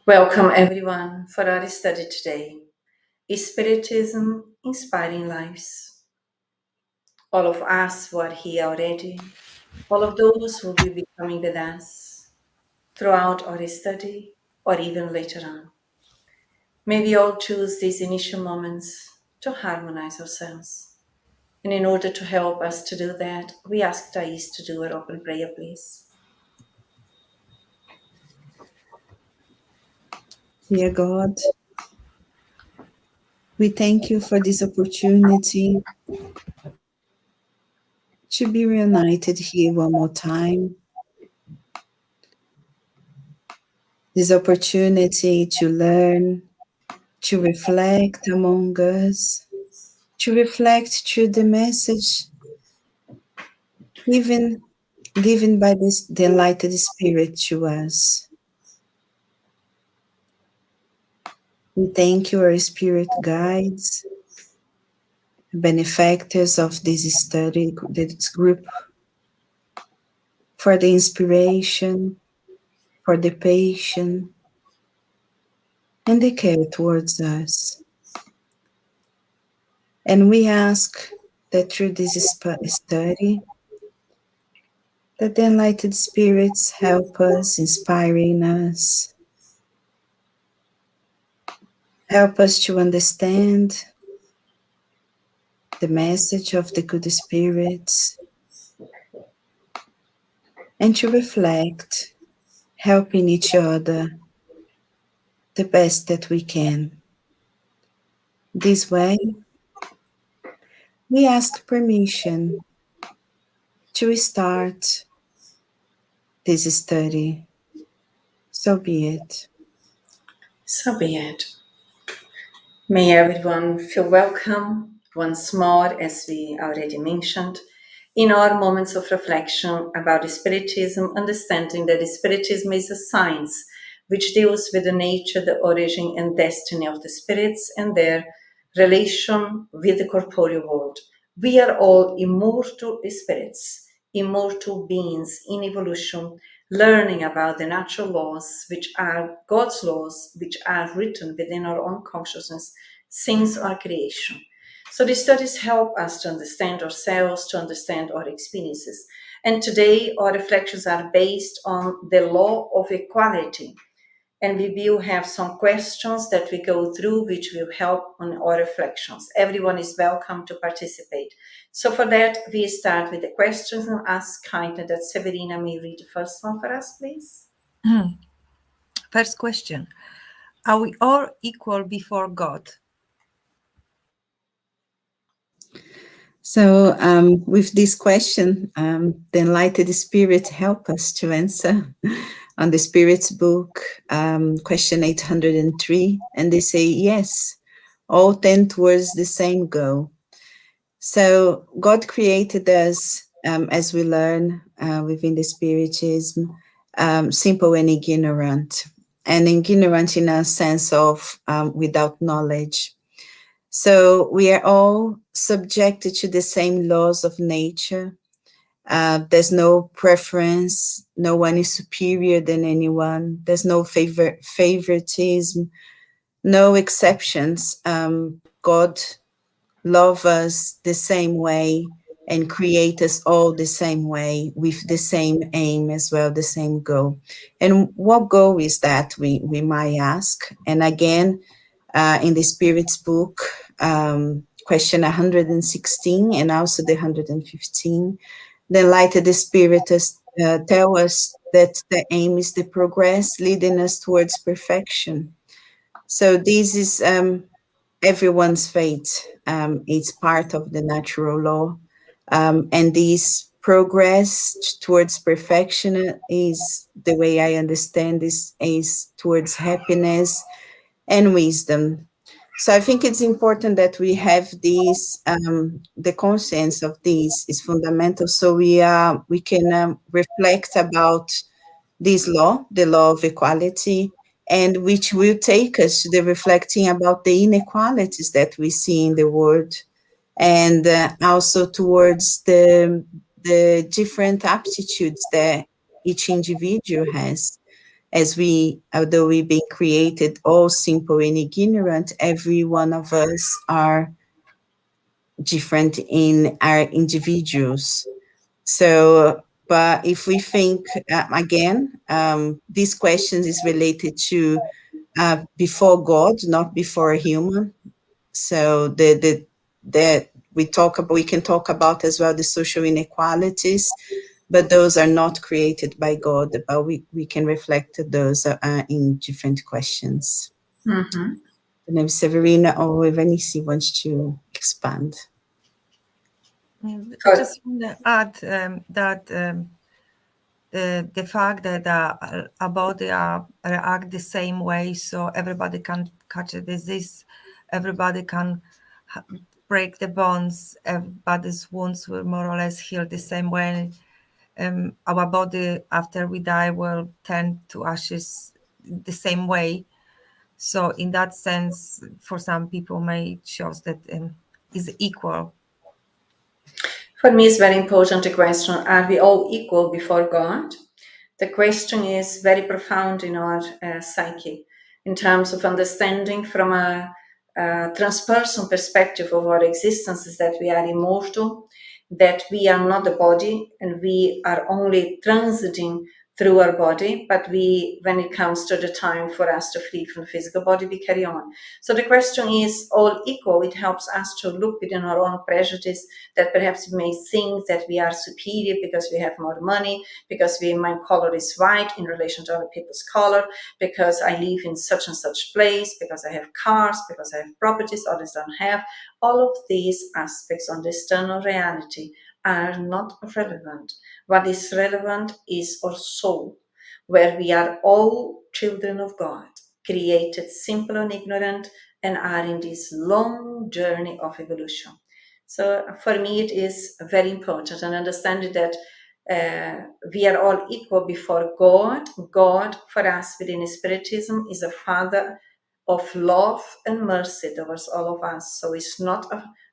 Welcome everyone for our study today. Is Spiritism inspiring lives? All of us who are here already, all of those who will be coming with us throughout our study or even later on. May we all choose these initial moments to harmonize ourselves. And in order to help us to do that, we ask Thais to do our open prayer, please. Dear God, we thank you for this opportunity to be reunited here one more time. This opportunity to learn, to reflect among us, to reflect through the message given by the Enlightened Spirit to us. We thank you, our Spirit guides, benefactors of this study, this group, for the inspiration, for the patience, and the care towards us. And we ask that through this study, that the enlightened spirits help us, inspiring us, help us to understand the message of the good spirits, and to reflect, helping each other the best that we can. This way, we ask permission to start this study. So be it. So be it. May everyone feel welcome once more, as we already mentioned, in our moments of reflection about Spiritism, understanding that Spiritism is a science which deals with the nature, the origin, and destiny of the spirits and their relation with the corporeal world. We are all immortal spirits, immortal beings in evolution, learning about the natural laws, which are God's laws, which are written within our own consciousness since our creation. So these studies help us to understand ourselves, to understand our experiences. And today our reflections are based on the law of equality. And we will have some questions that we go through, which will help on our reflections. Everyone is welcome to participate. So for that, we start with the questions and ask kindly that Severina may read the first one for us, please. First question. Are we all equal before God? So with this question, the Enlightened Spirit help us to answer on the Spirit's book, question 803, and they say, yes, all tend towards the same goal. So God created us, as we learn within the Spiritism, simple and ignorant in a sense of without knowledge. So we are all subjected to the same laws of nature. There's no preference. No one is superior than anyone. There's no favoritism, no exceptions. God loves us the same way and create us all the same way with the same aim as well, the same goal. And what goal is that, we might ask? And again, in the Spirit's book, question 116 and also the 115, the Enlightened Spirits tell us that the aim is the progress leading us towards perfection. So this is everyone's fate. It's part of the natural law. And this progress towards perfection is, the way I understand this, is towards happiness and wisdom. So I think it's important that we have this, the conscience of this is fundamental, so we can reflect about this law, the law of equality, and which will take us to the reflecting about the inequalities that we see in the world, and also towards the different aptitudes that each individual has. although we've been created all simple and ignorant, every one of us are different in our individuals. So, but if we think again, these questions is related to before God, not before a human. So we can talk about as well the social inequalities, but those are not created by God. But we can reflect those in different questions. Mm-hmm. And if Severina or Venice wants to expand. I just want to add that the fact that our body react the same way, so everybody can catch a disease, everybody can break the bones, everybody's wounds will more or less heal the same way. Our body after we die will turn to ashes the same way. So in that sense, for some people may shows that is equal. For me, it's very important the question, are we all equal before God? The question is very profound in our psyche in terms of understanding from a transpersonal perspective of our existence is that we are immortal, that we are not the body and we are only transiting through our body, but when it comes to the time for us to free from the physical body, we carry on. So the question is all equal. It helps us to look within our own prejudice that perhaps we may think that we are superior because we have more money, because my color is white in relation to other people's color, because I live in such and such place, because I have cars, because I have properties others don't have. All of these aspects on the external reality are not relevant. What is relevant is our soul, where we are all children of God, created simple and ignorant, and are in this long journey of evolution. So for me, it is very important and understanding that we are all equal before God. God, for us within Spiritism, is a Father of love and mercy towards all of us. So it's not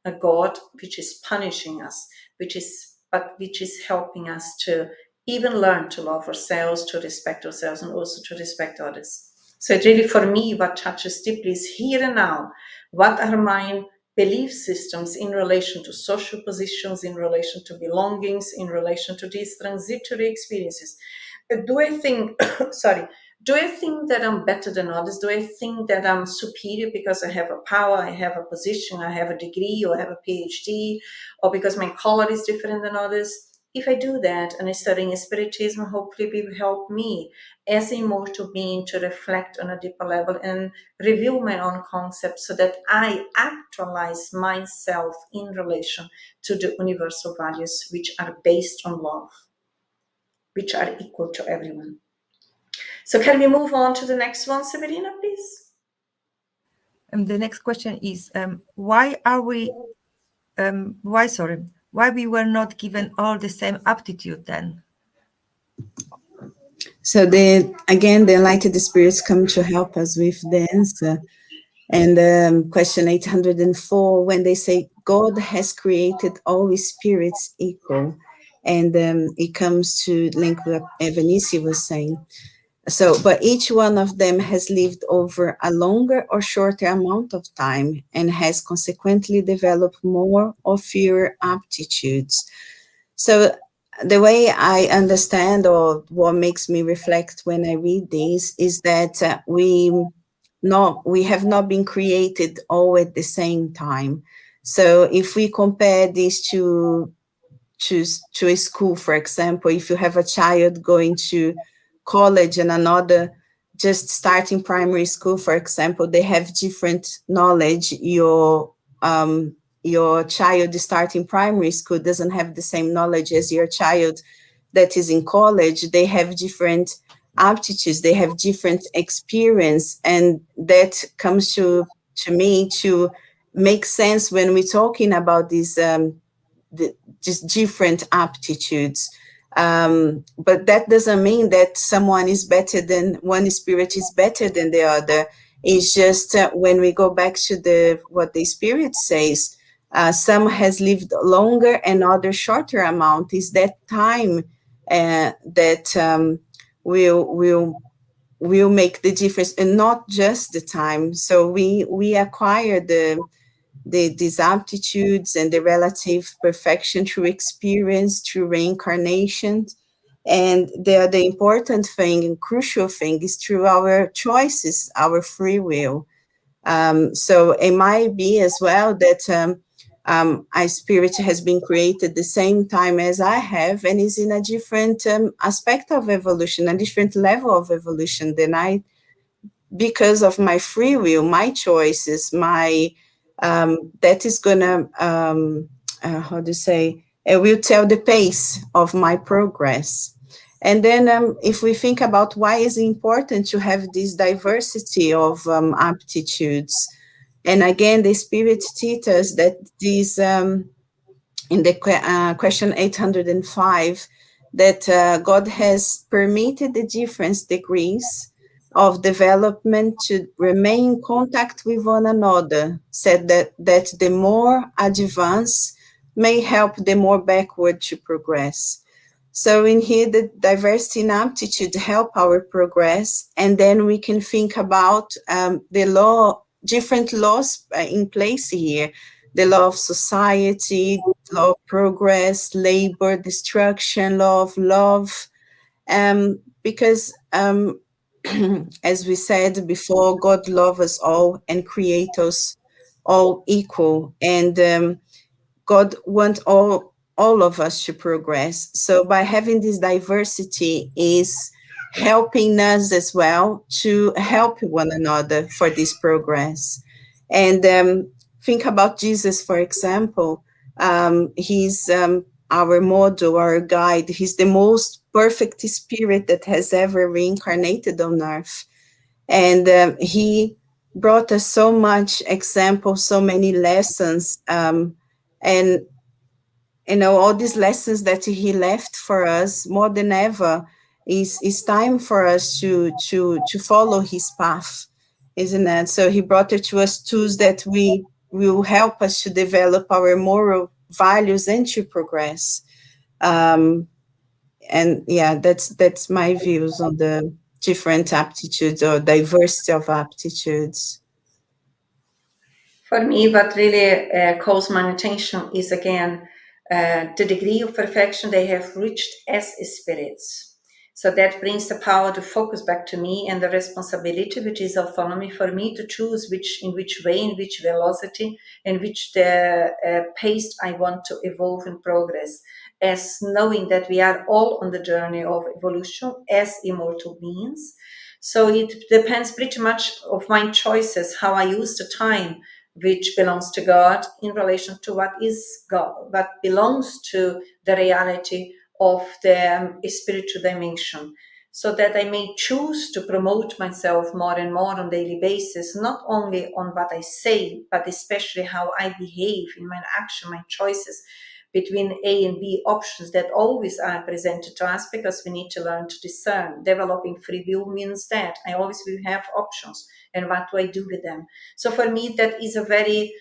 a God which is punishing us, which is helping us to even learn to love ourselves, to respect ourselves, and also to respect others. So it really, for me, what touches deeply is here and now. What are my belief systems in relation to social positions, in relation to belongings, in relation to these transitory experiences? Do I think, do I think that I'm better than others? Do I think that I'm superior because I have a power, I have a position, I have a degree, or I have a PhD, or because my color is different than others? If I do that and I study Spiritism, hopefully it will help me as an immortal being to reflect on a deeper level and review my own concepts so that I actualize myself in relation to the universal values which are based on love, which are equal to everyone. So can we move on to the next one, Severina, please? The next question is why we were not given all the same aptitude then? So the Enlightened Spirits come to help us with the answer. And question 804, when they say God has created all spirits equal, and it comes to link what Evanice was saying. So, but each one of them has lived over a longer or shorter amount of time and has consequently developed more or fewer aptitudes. So the way I understand, or what makes me reflect when I read these, is that we have not been created all at the same time. So if we compare these to a school, for example, if you have a child going to college and another just starting primary school, for example, they have different knowledge. Your child starting primary school doesn't have the same knowledge as your child that is in college. They have different aptitudes, they have different experience, and that comes to me to make sense when we're talking about these just different aptitudes. But that doesn't mean that one spirit is better than the other. It's just when we go back to what the Spirit says, some has lived longer and other shorter amount. Is that time that will will make the difference, and not just the time. So we acquire these aptitudes and the relative perfection through experience, through reincarnation. And the important thing and crucial thing is through our choices, our free will. So it might be as well that a spirit has been created the same time as I have, and is in a different aspect of evolution, a different level of evolution than I, because of my free will, my choices, my that is gonna how to say, it will tell the pace of my progress. And then if we think about why is it important to have this diversity of aptitudes, and again, the Spirit teaches that these in the question 805, that God has permitted the different degrees of development to remain in contact with one another, said that the more advanced may help the more backward to progress. So in here, the diversity in aptitude help our progress, and then we can think about the law, different laws in place here, the law of society, law of progress, labor, destruction, law of love, because as we said before, God loves us all and creates us all equal, and God wants all of us to progress. So by having this diversity is helping us as well to help one another for this progress. And think about Jesus, for example. He's our model, our guide. He's the most perfect spirit that has ever reincarnated on earth. And he brought us so much example, so many lessons, and all these lessons that he left for us, more than ever, is time for us to follow his path, isn't it? So he brought it to us tools that will help us to develop our moral values and to progress. And yeah, that's my views on the different aptitudes or diversity of aptitudes. For me, what really calls my attention is, again, the degree of perfection they have reached as spirits. So that brings the power to focus back to me, and the responsibility, which is autonomy, for me to choose in which way, in which velocity, in which the pace I want to evolve and progress, as knowing that we are all on the journey of evolution as immortal beings. So it depends pretty much of my choices, how I use the time which belongs to God in relation to what is God, what belongs to the reality of the spiritual dimension, so that I may choose to promote myself more and more on a daily basis, not only on what I say, but especially how I behave in my action, my choices between A and B options that always are presented to us, because we need to learn to discern. Developing free will means that I always will have options, and what do I do with them? So for me, that is a very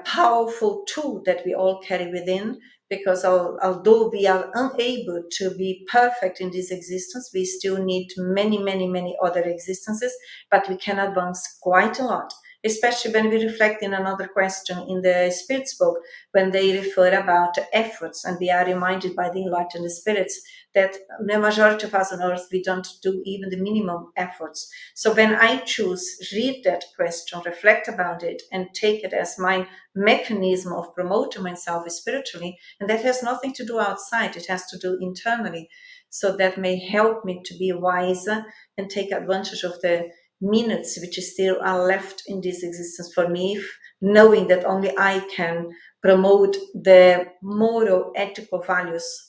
powerful tool that we all carry within, because although we are unable to be perfect in this existence, we still need many, many, many other existences, but we can advance quite a lot, especially when we reflect in another question in the Spirits book, when they refer about efforts, and we are reminded by the Enlightened Spirits that the majority of us on earth, we don't do even the minimum efforts. So when I choose, read that question, reflect about it, and take it as my mechanism of promoting myself spiritually, and that has nothing to do outside, it has to do internally. So that may help me to be wiser and take advantage of the minutes which still are left in this existence for me, knowing that only I can promote the moral, ethical values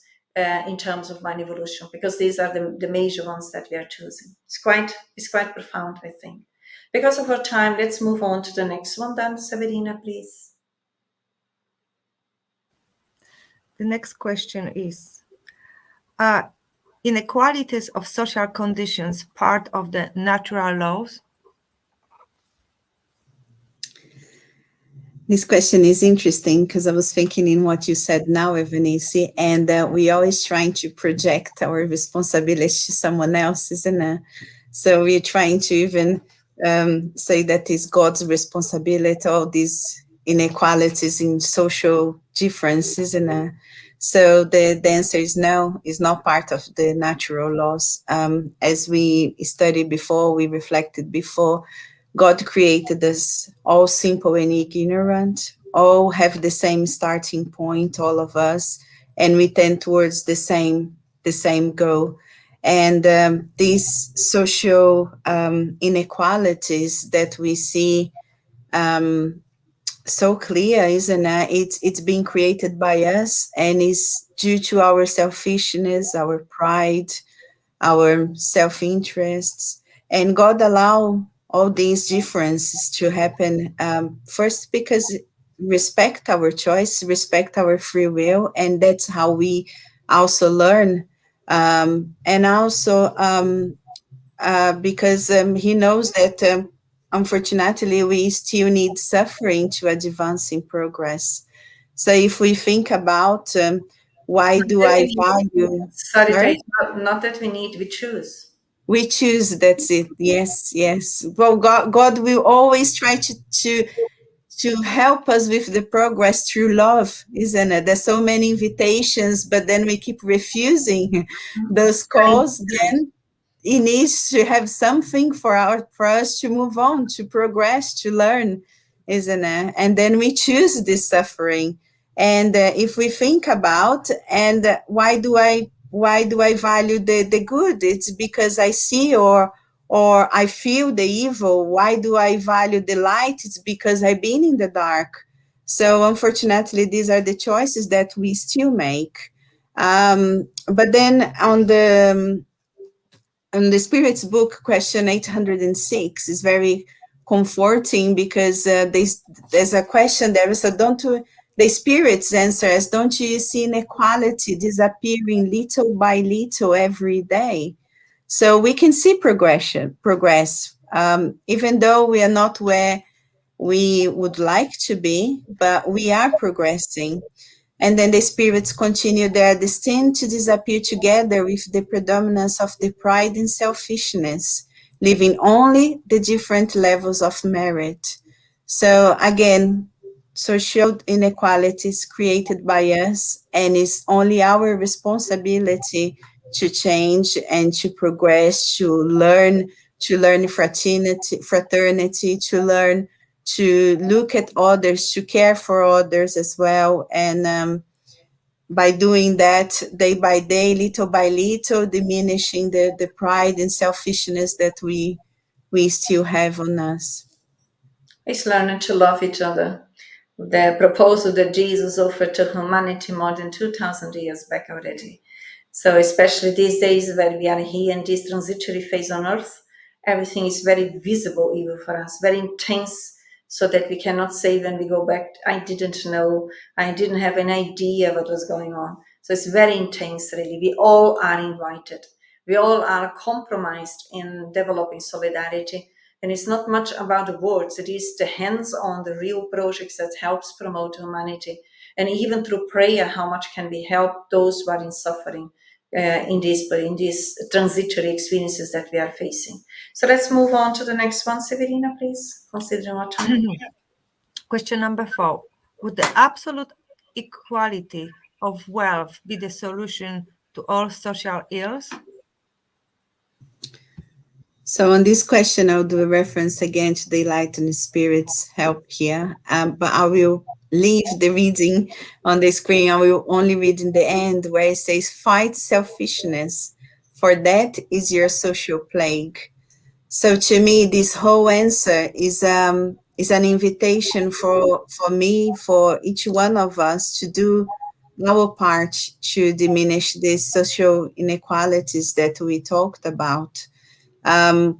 in terms of my evolution, because these are the major ones that we are choosing. It's quite profound, I think. Because of our time, let's move on to the next one then. Severina, please. The next question is, inequalities of social conditions part of the natural laws? This question is interesting because I was thinking in what you said now, Evanice, and we always trying to project our responsibility to someone else, isn't it? So we're trying to even say that it's God's responsibility, all these inequalities in social differences. And so the answer is no, it's not part of the natural laws. As we studied before, we reflected before, God created us all simple and ignorant, all have the same starting point, all of us, and we tend towards the same goal. And these social inequalities that we see so clear, isn't it? It's being created by us, and is due to our selfishness, our pride, our self-interests. And God allow all these differences to happen, first because respect our choice, respect our free will, and that's how we also learn. And also because he knows that unfortunately we still need suffering to advance in progress. So if we think about why do I value, Sorry, sorry? not that we need, we choose. We choose, that's it. Yes, yes. Well, God will always try to help us with the progress through love, isn't it? There's so many invitations, but then we keep refusing those calls. Then it needs to have something for us to move on, to progress, to learn, isn't it? And then we choose this suffering. And if we think about, and why do I value the good? It's because I see or I feel the evil. Why do I value the light? It's because I've been in the dark. So unfortunately, these are the choices that we still make. But then on the Spirit's book, question 806 is very comforting, because there's a question there. So the Spirit's answer is, don't you see inequality disappearing little by little every day? So we can see progress, even though we are not where we would like to be, but we are progressing. And then the spirits continue, they are destined to disappear together with the predominance of the pride and selfishness, leaving only the different levels of merit. So again, social inequalities created by us, and it's only our responsibility to change and to progress, to learn fraternity, to learn to look at others, to care for others as well. And by doing that, day by day, little by little, diminishing the pride and selfishness that we still have on us. It's learning to love each other. The proposal that Jesus offered to humanity more than 2,000 years back already. So especially these days where we are here in this transitory phase on earth, everything is very visible even for us, very intense, so that we cannot say when we go back, I didn't know, I didn't have an idea what was going on. So it's very intense, really. We all are invited. We all are compromised in developing solidarity. And it's not much about the words, it is the hands-on, the real projects that helps promote humanity. And even through prayer, how much can we help those who are in suffering in these transitory experiences that we are facing. So let's move on to the next one, Severina, please, considering our time. Question number 4. Would the absolute equality of wealth be the solution to all social ills? So on this question, I'll do a reference again to the Enlightened Spirits help here, but I will leave the reading on the screen. I will only read in the end where it says, fight selfishness, for that is your social plague. So to me, this whole answer is an invitation for me, for each one of us, to do our part to diminish these social inequalities that we talked about. I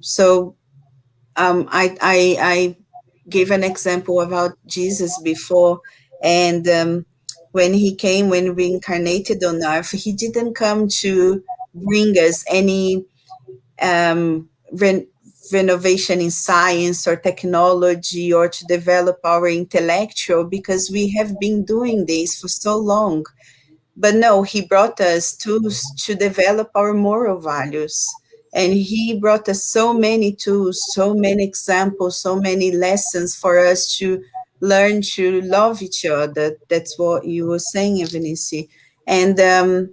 gave an example about Jesus before, and when he came, when reincarnated on earth, he didn't come to bring us any renovation in science or technology, or to develop our intellectual, because we have been doing this for so long. But no, he brought us tools to develop our moral values. And he brought us so many tools, so many examples, so many lessons for us to learn to love each other. That's what you were saying, Evanice. And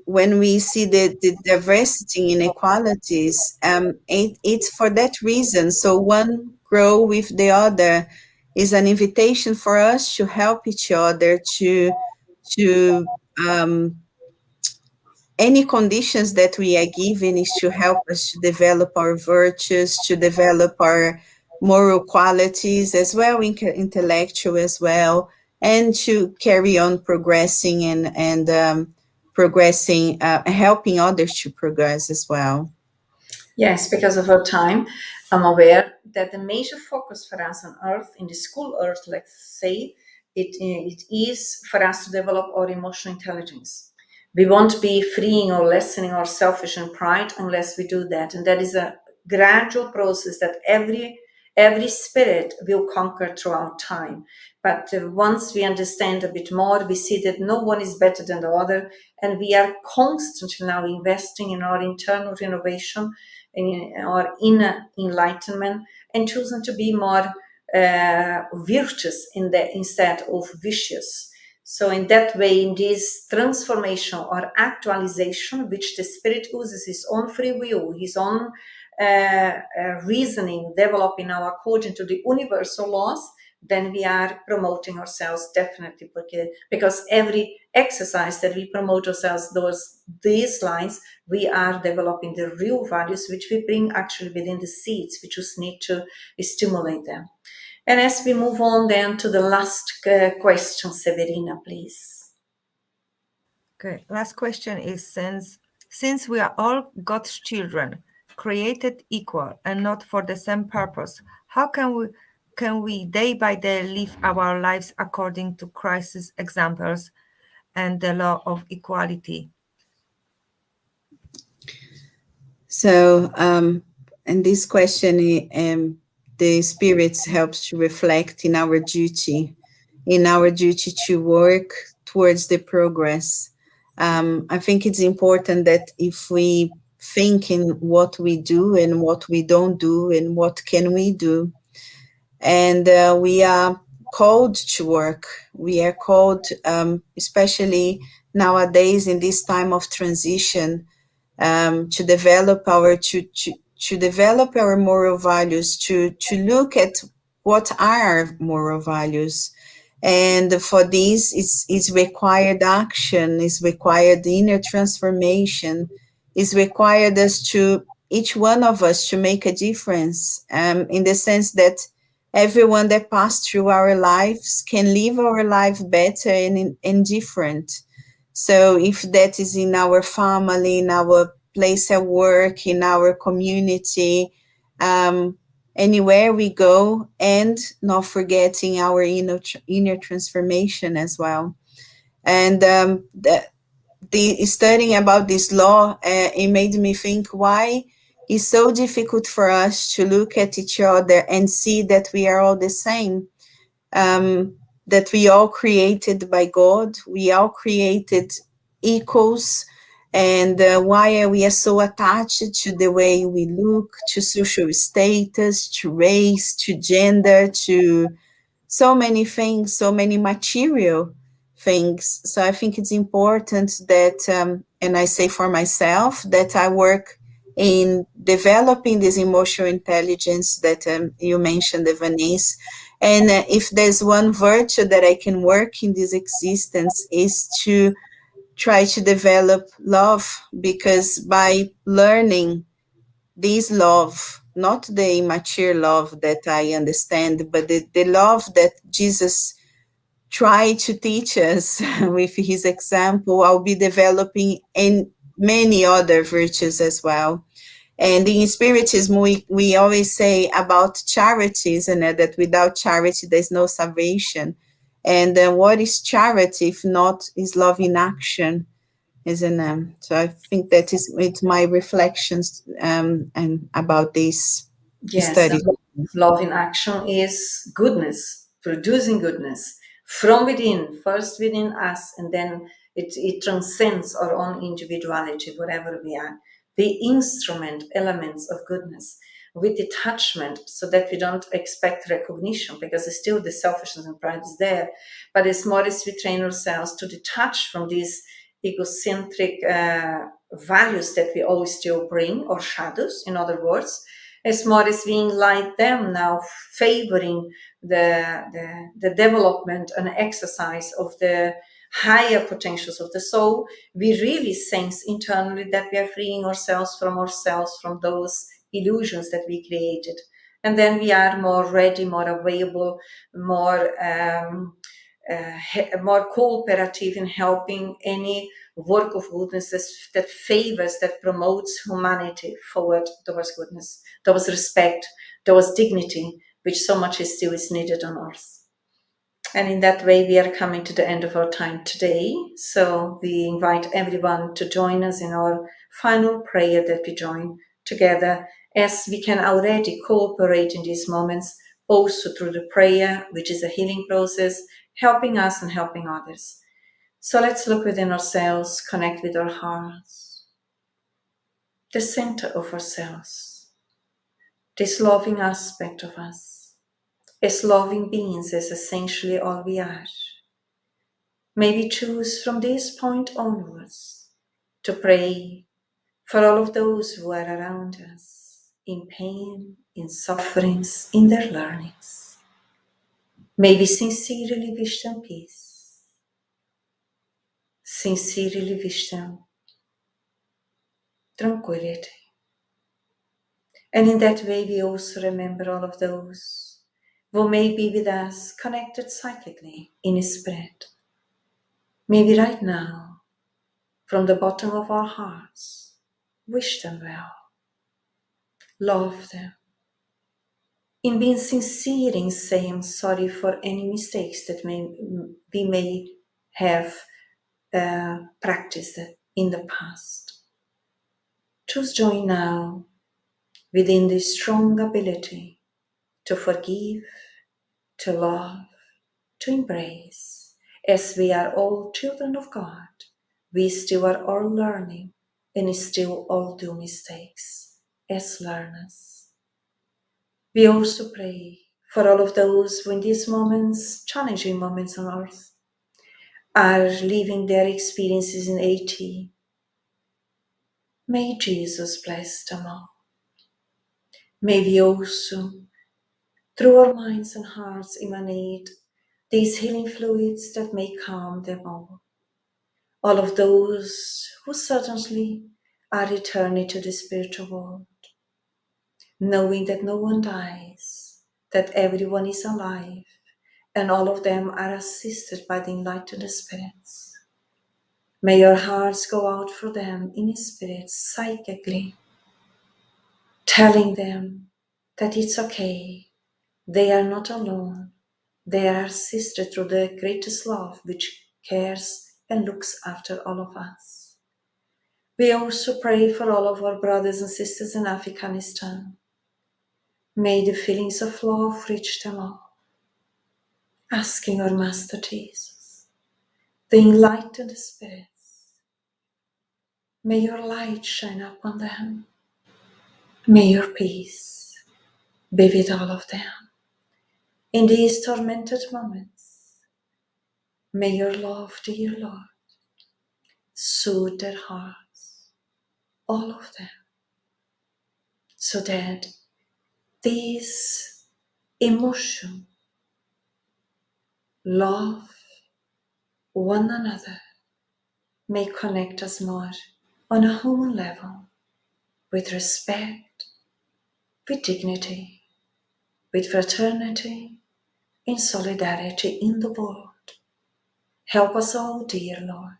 when we see the diversity in inequalities, it's for that reason. So one grow with the other is an invitation for us to help each other to any conditions that we are given is to help us to develop our virtues, to develop our moral qualities as well, intellectual as well, and to carry on progressing and progressing, helping others to progress as well. Yes, because of our time, I'm aware that the major focus for us on Earth, in the school Earth, let's say, it is for us to develop our emotional intelligence. We won't be freeing or lessening our selfish and pride unless we do that. And that is a gradual process that every spirit will conquer throughout time. But once we understand a bit more, we see that no one is better than the other, and we are constantly now investing in our internal renovation, in our inner enlightenment, and choosing to be more virtuous instead of vicious. So in that way, in this transformation or actualization, which the spirit uses his own free will, his own reasoning, developing now according to the universal laws, then we are promoting ourselves definitely, because every exercise that we promote ourselves these lines, we are developing the real values which we bring actually within the seeds. We just need to stimulate them. And as we move on then to the last question, Severina, please. Okay, last question is, since we are all God's children, created equal and not for the same purpose, how can we day by day live our lives according to Christ's examples and the law of equality? So, and this question, the spirits helps to reflect in our duty to work towards the progress. I think it's important that if we think in what we do and what we don't do and what can we do, and we are called to work. We are called, especially nowadays in this time of transition, to develop our moral values, to look at what are our moral values. And for this, it's required action, it's required inner transformation, it's required each one of us to make a difference, in the sense that everyone that passed through our lives can live our life better and different. So if that is in our family, in our place of work, in our community, anywhere we go, and not forgetting our inner transformation as well. And the studying about this law, it made me think why it's so difficult for us to look at each other and see that we are all the same. That we all created by God, we all created equals, and why we are so attached to the way we look, to social status, to race, to gender, to so many things, so many material things. So I think it's important that, and I say for myself, that I work in developing this emotional intelligence that you mentioned, Evanice. And if there's one virtue that I can work in this existence is to try to develop love, because by learning this love, not the immature love that I understand, but the love that Jesus tried to teach us with his example, I'll be developing in many other virtues as well. And in Spiritism, we always say about charities, and that without charity, there's no salvation. And what is charity if not is love in action? Isn't so I think that it's my reflections and about this study. Love in action is goodness, producing goodness from within, first within us, and then it transcends our own individuality, wherever we are. the instrument elements of goodness with detachment, so that we don't expect recognition, because it's still the selfishness and pride is there. But as more as we train ourselves to detach from these egocentric values that we always still bring, or shadows, in other words, as more as being like them now, favoring the development and exercise of the higher potentials of the soul, we really sense internally that we are freeing ourselves from those illusions that we created. And then we are more ready, more available, more cooperative in helping any work of goodness that favors, that promotes humanity forward towards goodness, towards respect, towards dignity, which so much is still is needed on earth. And in that way, we are coming to the end of our time today. So we invite everyone to join us in our final prayer that we join together, as we can already cooperate in these moments, also through the prayer, which is a healing process, helping us and helping others. So let's look within ourselves, connect with our hearts, the center of ourselves, this loving aspect of us. As loving beings is essentially all we are. May we choose from this point onwards to pray for all of those who are around us, in pain, in sufferings, in their learnings. May we sincerely wish them peace, sincerely wish them tranquility. And in that way we also remember all of those who may be with us, connected psychically in spirit. Maybe right now, from the bottom of our hearts, wish them well, love them, in being sincere in saying sorry for any mistakes that we may have practiced in the past. Choose joy now within this strong ability to forgive, to love, to embrace. As we are all children of God, we still are all learning and still all do mistakes as learners. We also pray for all of those who in these moments, challenging moments on earth, are living their experiences in AT. May Jesus bless them all. May we also, through our minds and hearts, emanate these healing fluids that may calm them all. All of those who certainly are returning to the spiritual world, knowing that no one dies, that everyone is alive, and all of them are assisted by the Enlightened Spirits. May your hearts go out for them in spirit, psychically, telling them that it's okay, they are not alone, they are assisted through the greatest love which cares and looks after all of us. We also pray for all of our brothers and sisters in Afghanistan. May the feelings of love reach them all, asking our Master Jesus, the Enlightened Spirits, may your light shine upon them. May your peace be with all of them. In these tormented moments, may your love, dear Lord, soothe their hearts, all of them, so that this emotion, love one another, may connect us more on a human level, with respect, with dignity, with fraternity, in solidarity in the world. Help us all, dear Lord,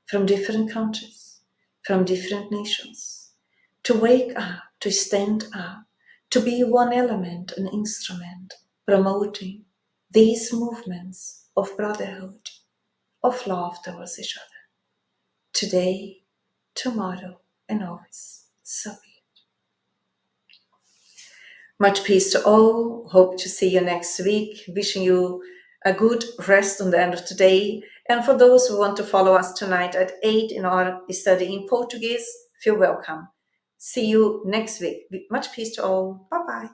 from different countries, from different nations, to wake up, to stand up, to be one element, an instrument, promoting these movements of brotherhood, of love towards each other. Today, tomorrow, and always. So be it. Much peace to all. Hope to see you next week. Wishing you a good rest on the end of today. And for those who want to follow us tonight at 8 in our study in Portuguese, feel welcome. See you next week. Much peace to all. Bye-bye.